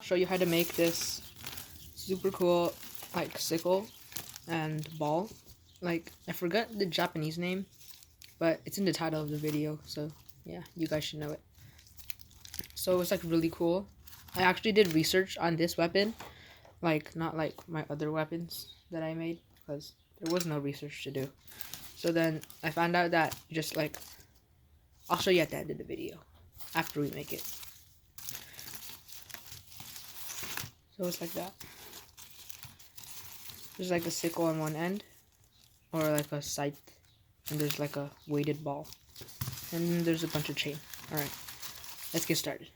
Show you how to make this super cool like sickle and ball. Like, I forgot the Japanese name, but it's in the title of the video, so yeah, you guys should know it. So it's like really cool. I actually did research on this weapon, like not like my other weapons that I made, because there was no research to do. So then I found out that just like, I'll show you at the end of the video after we make it. So it's like that. There's like a sickle on one end, or like a scythe, and there's like a weighted ball, and then there's a bunch of chain. Alright, let's get started.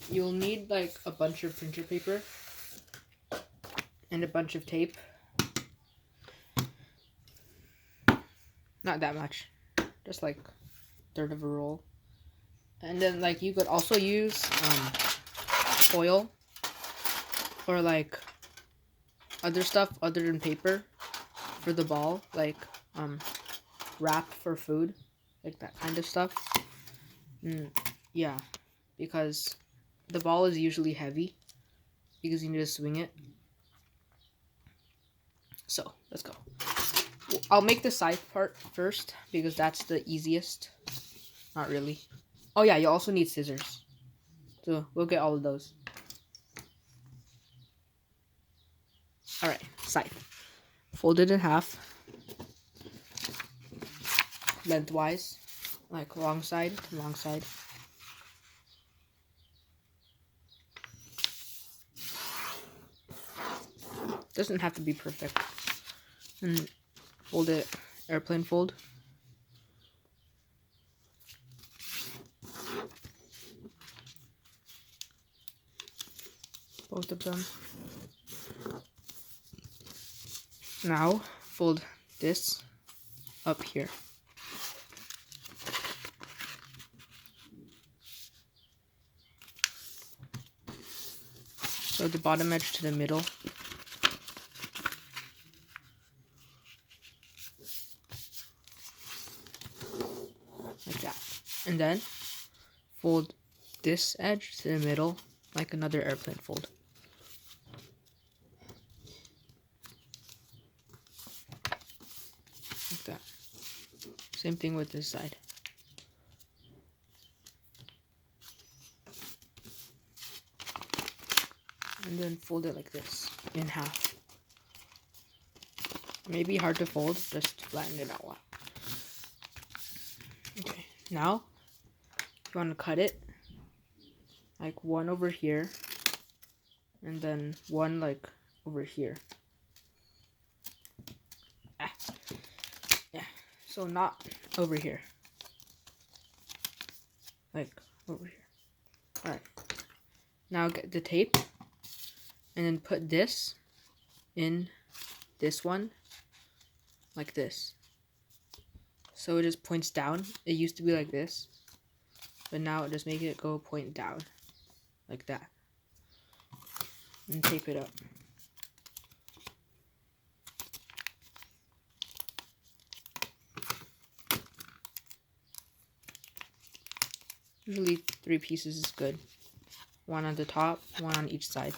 You'll need like a bunch of printer paper and a bunch of tape. Not that much, just like a third of a roll. And then like you could also use foil or like other stuff other than paper for the ball, like wrap for food, like that kind of stuff. Yeah, because the ball is usually heavy because you need to swing it. So let's go. I'll make the scythe part first because that's the easiest. Not really. Oh yeah, you also need scissors, so we'll get all of those. Alright, scythe. Fold it in half, lengthwise, like long side to long side. Doesn't have to be perfect. And fold it airplane fold. Both of them. Now fold this up here. So the bottom edge to the middle. Like that. And then fold this edge to the middle like another airplane fold. Like that. Same thing with this side. And then fold it like this, in half. Maybe hard to fold, just flatten it out well. Okay, now, you want to cut it, like one over here, and then one like over here. Yeah, so not over here. Like, over here. Alright, now get the tape, and then put this in this one, like this. So it just points down. It used to be like this, but now just make it go point down, like that. And tape it up. Usually 3 pieces is good. One on the top, one on each side.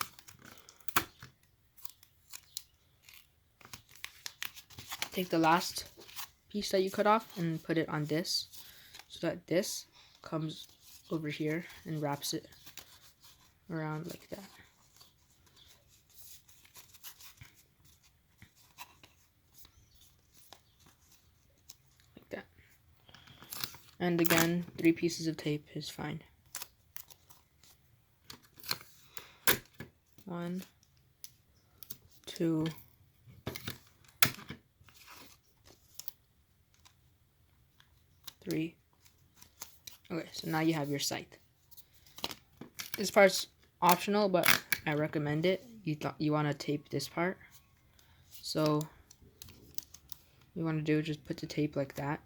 Take the last piece that you cut off and put it on this, so that this comes over here and wraps it around like that. Like that. And again, 3 pieces of tape is fine. 1, 2, 3. Okay, so now you have your scythe. This part's optional, but I recommend it. You want to tape this part. So you want to do is just put the tape like that,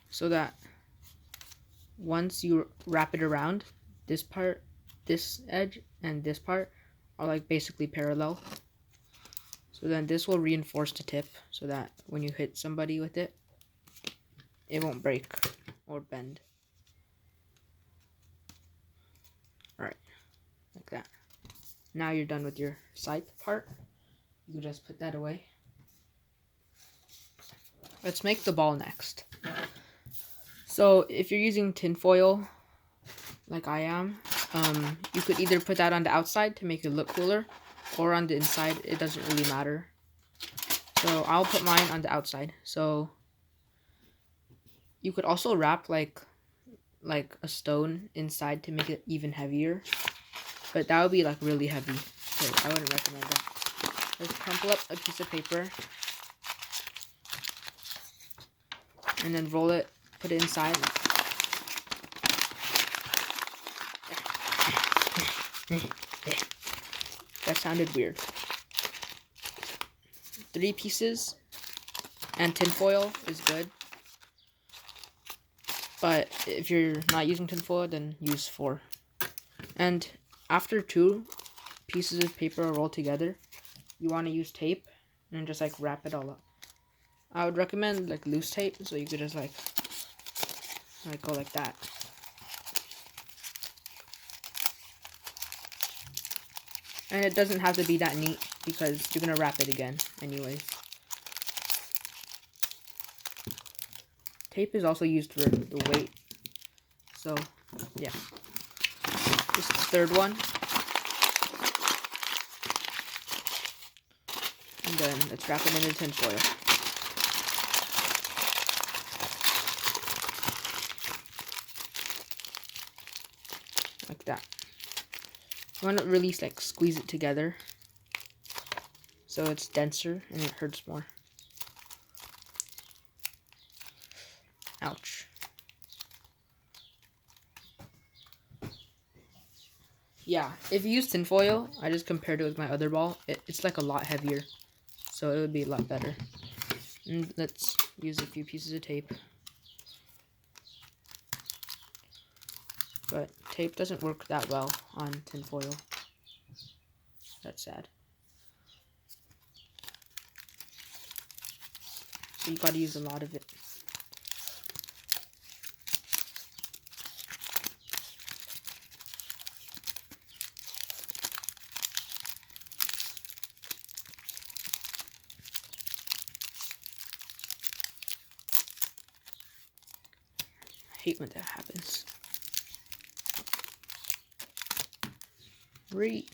so that once you wrap it around, this part, this edge, and this part are like basically parallel. So then this will reinforce the tip so that when you hit somebody with it, it won't break or bend. Now you're done with your side part. You can just put that away. Let's make the ball next. So if you're using tinfoil, like I am, you could either put that on the outside to make it look cooler, or on the inside. It doesn't really matter. So I'll put mine on the outside. So you could also wrap like a stone inside to make it even heavier, but that would be like really heavy, so I wouldn't recommend that. Let's crumple up a piece of paper and then roll it, put it inside. That sounded weird. 3 pieces and tinfoil is good. But if you're not using tinfoil, then use 4. And after 2 pieces of paper are rolled together, you want to use tape and just like wrap it all up. I would recommend like loose tape, so you could just like go like that. And it doesn't have to be that neat because you're gonna wrap it again anyways. Tape is also used for the weight. So, yeah. This is the third one. And then let's wrap it in the tinfoil. Like that. You want to really like squeeze it together so it's denser and it hurts more. Ouch. Yeah, if you use tinfoil, I just compared it with my other ball. It's like a lot heavier, so it would be a lot better. And let's use a few pieces of tape. But tape doesn't work that well on tinfoil. That's sad. So you gotta use a lot of it. I hate when that happens. Great.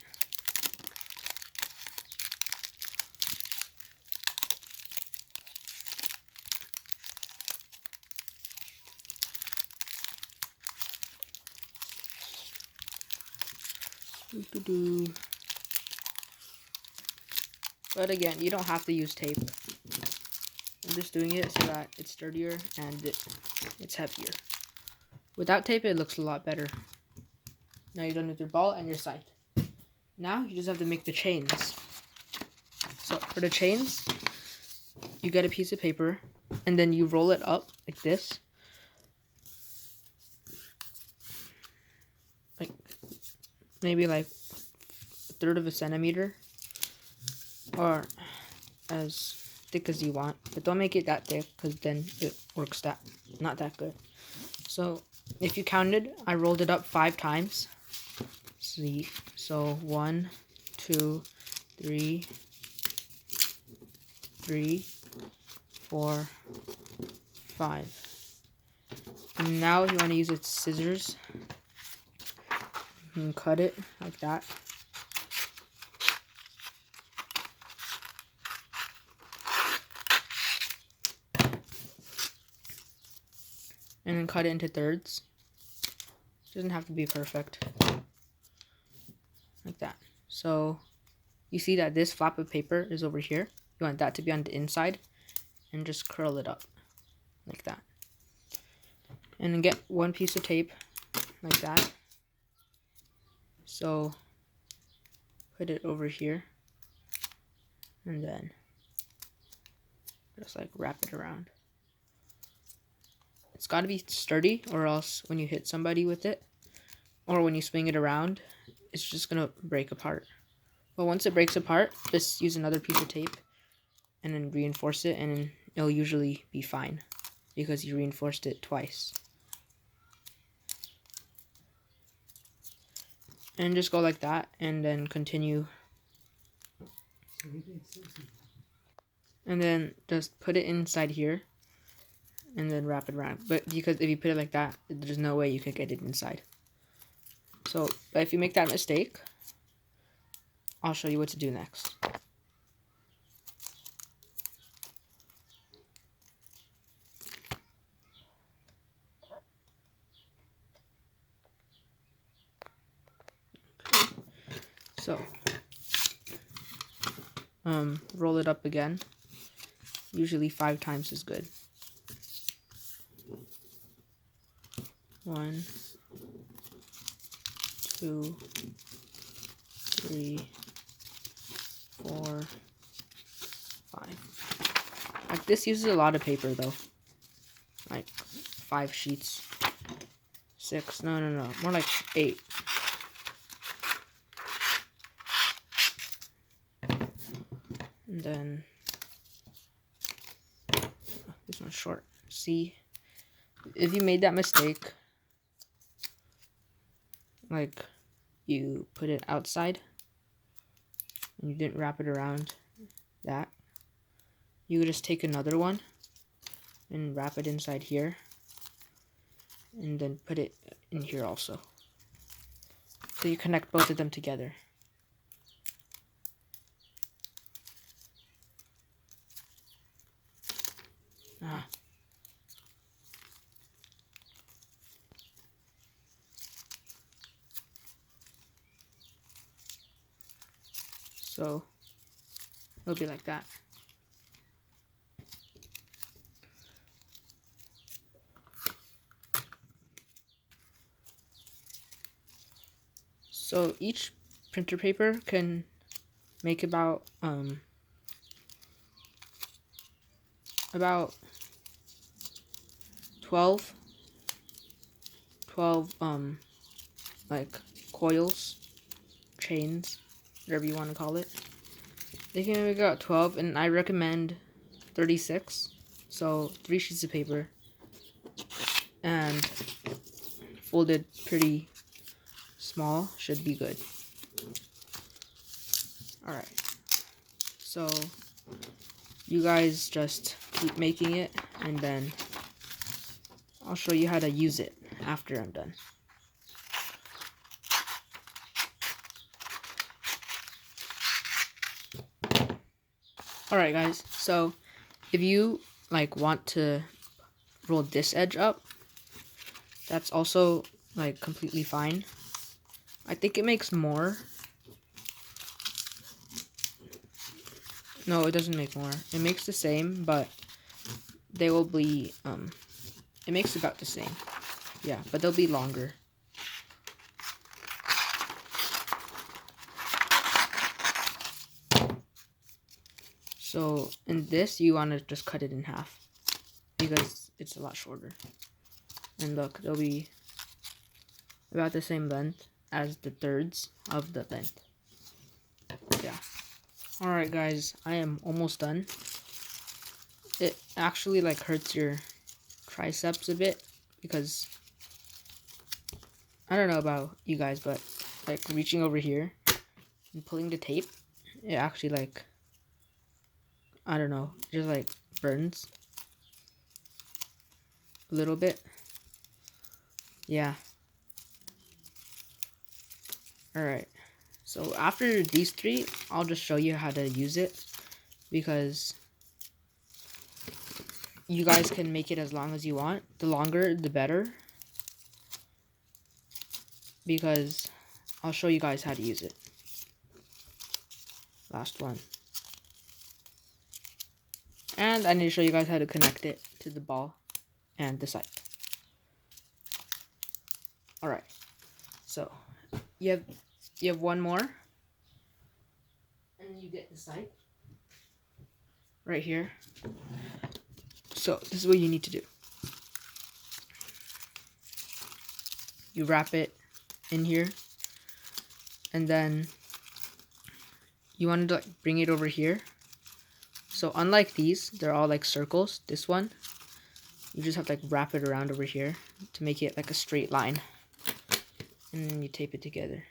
But again, you don't have to use tape. I'm just doing it so that it's sturdier and it's heavier. Without tape, it looks a lot better. Now you're done with your ball and your side. Now you just have to make the chains. So for the chains, you get a piece of paper and then you roll it up like this. Like maybe like 1/3 of a centimeter, or as thick as you want, but don't make it that thick because then it works not that good. So if you counted, I rolled it up 5 times. See, so 1, 2, 3, 4, 5. And now you want to use its scissors and cut it like that. And then cut it into thirds. It doesn't have to be perfect. Like that. So you see that this flap of paper is over here. You want that to be on the inside and just curl it up like that. And then get one piece of tape like that. So put it over here and then just like wrap it around. It's got to be sturdy, or else when you hit somebody with it or when you swing it around, it's just gonna break apart. But once it breaks apart, just use another piece of tape and then reinforce it, and it'll usually be fine because you reinforced it twice. And just go like that, and then continue. And then just put it inside here, and then wrap it around. But because if you put it like that, there's no way you could get it inside. So if you make that mistake, I'll show you what to do next. So, roll it up again. Usually 5 times is good. 1, 2, 3, 4, 5. Like, this uses a lot of paper though. Like 5 sheets. 6. No. More like 8. And then this one's short. See, if you made that mistake, like you put it outside and you didn't wrap it around that, you would just take another one and wrap it inside here and then put it in here also. So you connect both of them together. So it'll be like that. So each printer paper can make about 12 like coils, chains, whatever you want to call it. They can make about 12, and I recommend 36. So 3 sheets of paper and folded pretty small should be good. Alright, so you guys just keep making it, and then I'll show you how to use it after I'm done. Alright guys, so if you like want to roll this edge up, that's also like completely fine. I think it makes more. No, it doesn't make more. It makes the same, but they will be it makes about the same. Yeah, but they'll be longer. So in this, you want to just cut it in half because it's a lot shorter. And look, they'll be about the same length as the thirds of the length. Yeah. Alright guys, I am almost done. It actually like hurts your triceps a bit because I don't know about you guys, but like reaching over here and pulling the tape, it actually like, I don't know, just like burns a little bit. Yeah. Alright. So after these 3, I'll just show you how to use it because you guys can make it as long as you want. The longer, the better. Because I'll show you guys how to use it. Last one. And I need to show you guys how to connect it to the ball and the sight. Alright. So you have one more. And you get the sight. Right here. So this is what you need to do. You wrap it in here. And then you want to like bring it over here. So unlike these, they're all like circles. This one, you just have to like wrap it around over here to make it like a straight line. And then you tape it together.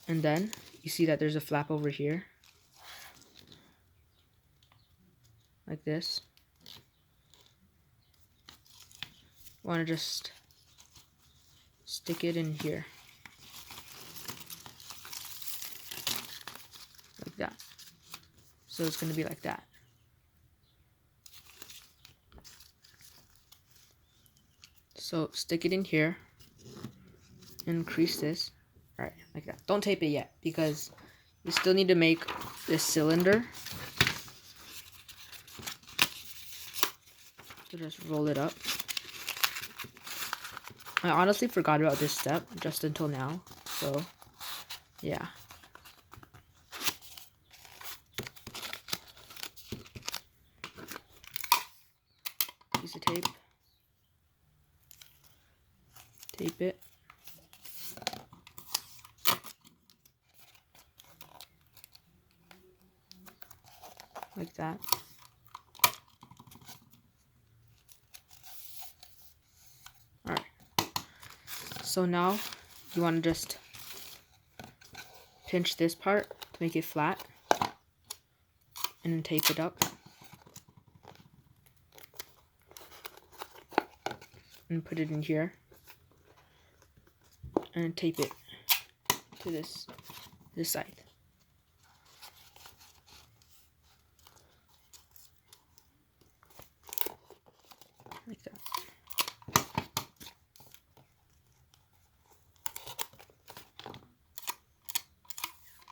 And then you see that there's a flap over here, like this. Want to just stick it in here, like that. So it's going to be like that. So stick it in here, increase this, all right, like that. Don't tape it yet because you still need to make this cylinder. So just roll it up. I honestly forgot about this step just until now, so yeah. Piece of tape. Tape it. Like that. Alright. So now you want to just pinch this part to make it flat and then tape it up. And put it in here. And tape it to this side. Like that.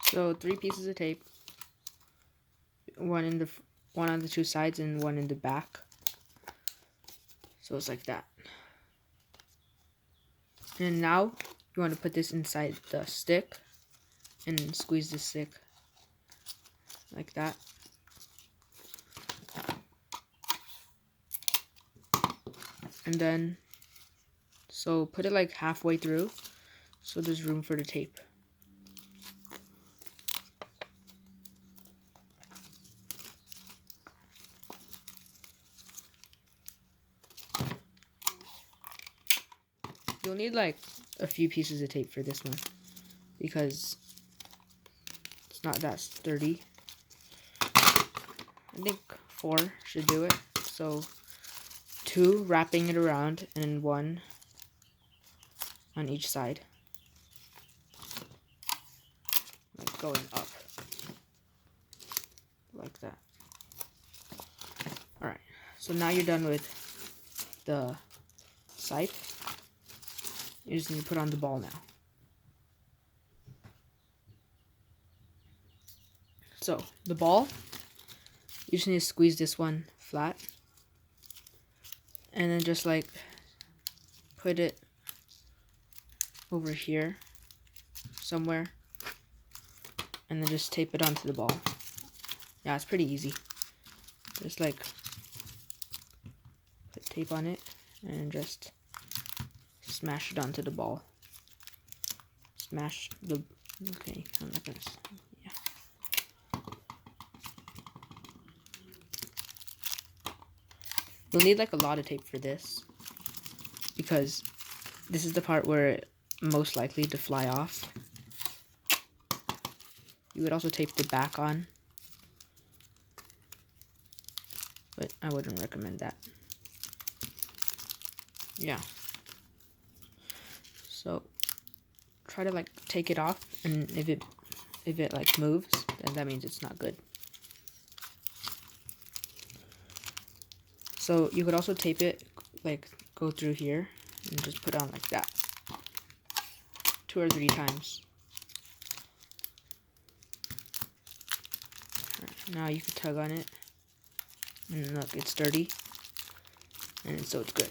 So 3 pieces of tape, one on the 2 sides and one in the back. So it's like that. And now you want to put this inside the stick and squeeze the stick like that. And then, so put it like halfway through so there's room for the tape. You'll need like a few pieces of tape for this one because it's not that sturdy. I think 4 should do it. So 2 wrapping it around and 1 on each side. Like going up. Like that. Alright, so now you're done with the side. You just need to put on the ball now. So, the ball, you just need to squeeze this one flat. And then just like put it over here somewhere. And then just tape it onto the ball. Yeah, it's pretty easy. Just like put tape on it and just smash it onto the ball. Smash the, okay, I'm not gonna, yeah. You'll need like a lot of tape for this because this is the part where it most likely to fly off. You would also tape the back on, but I wouldn't recommend that. Yeah. So try to like take it off, and if it like moves, then that means it's not good. So you could also tape it, like go through here and just put on like that 2 or 3 times. Right, now you can tug on it, and look, it's sturdy, and so it's good.